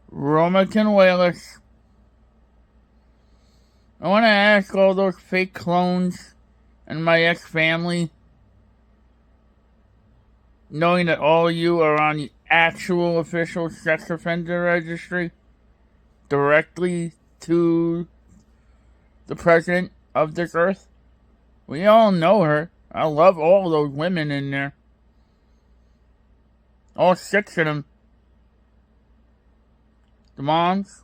Roma Canuelas. I want to ask all those fake clones and my ex-family, knowing that all of you are on the actual official sex offender registry, directly to the president of this earth. We all know her. I love all those women in there. All 6 of them. The moms.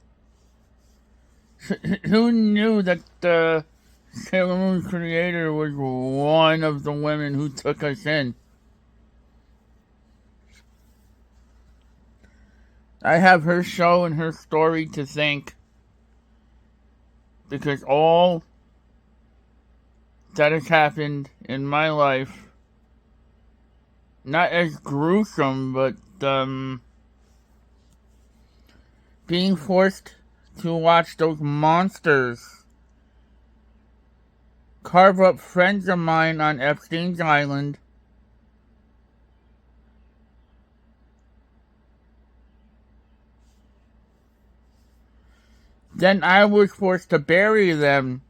Who knew that the Sailor Moon creator was one of the women who took us in? I have her show and her story to thank, because all that has happened in my life, not as gruesome, but being forced to watch those monsters carve up friends of mine on Epstein's Island, then I was forced to bury them.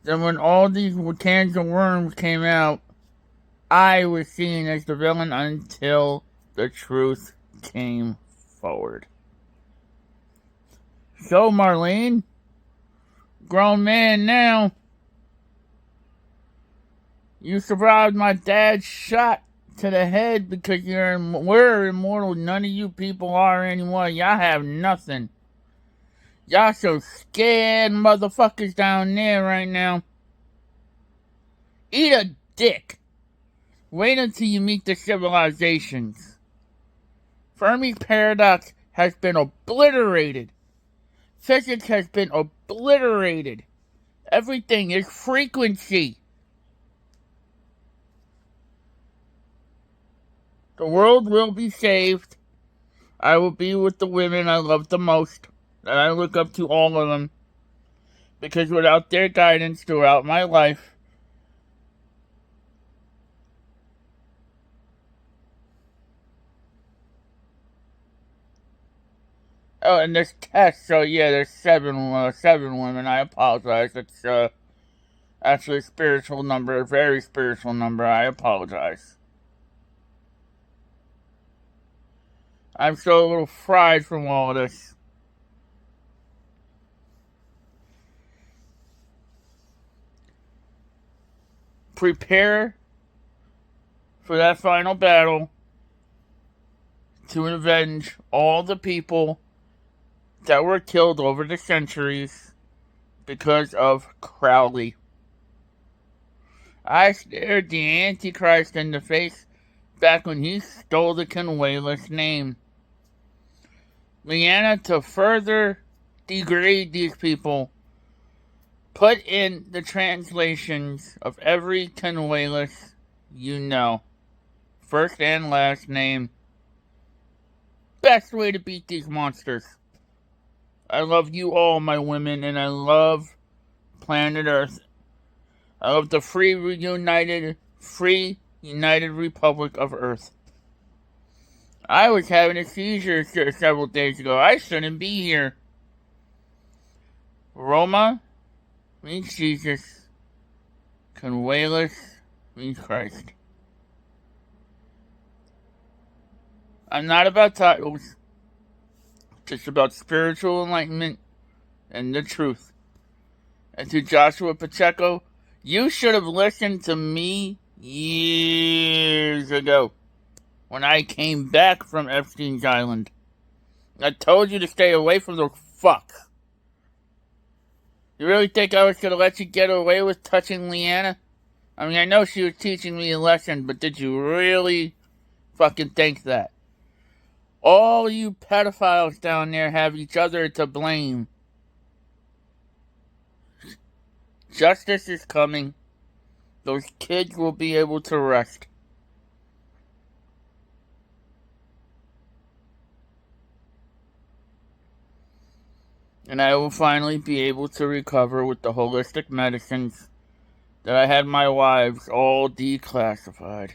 Then when all these cans of worms came out, I was seen as the villain until the truth came forward. So, Marlene, grown man now, you survived my dad's shot to the head because we're immortal. None of you people are anymore. Y'all have nothing. Y'all so scared motherfuckers down there right now. Eat a dick. Wait until you meet the civilizations. Fermi's paradox has been obliterated. Physics has been obliterated. Everything is frequency. The world will be saved. I will be with the women I love the most, and I look up to all of them, because without their guidance throughout my life, oh, and there's tests, so yeah, there's seven women. I apologize. It's actually a spiritual number, a very spiritual number. I apologize. I'm so a little fried from all of this. Prepare for that final battle to avenge all the people that were killed over the centuries because of Crowley. I stared the Antichrist in the face back when he stole the Canuelas name. Leanna, to further degrade these people, put in the translations of every Canuelas you know. First and last name. Best way to beat these monsters. I love you all, my women, and I love planet Earth. I love the free United Republic of Earth. I was having a seizure several days ago. I shouldn't be here. Roma means Jesus. Canuelas means Christ. I'm not about titles. Just about spiritual enlightenment and the truth. And to Joshua Pacheco, you should have listened to me years ago when I came back from Epstein's Island. I told you to stay away from those fucks. You really think I was going to let you get away with touching Leanna? I mean, I know she was teaching me a lesson, but did you really fucking think that? All you pedophiles down there have each other to blame. Justice is coming. Those kids will be able to rest. And I will finally be able to recover with the holistic medicines that I had my wives all declassified.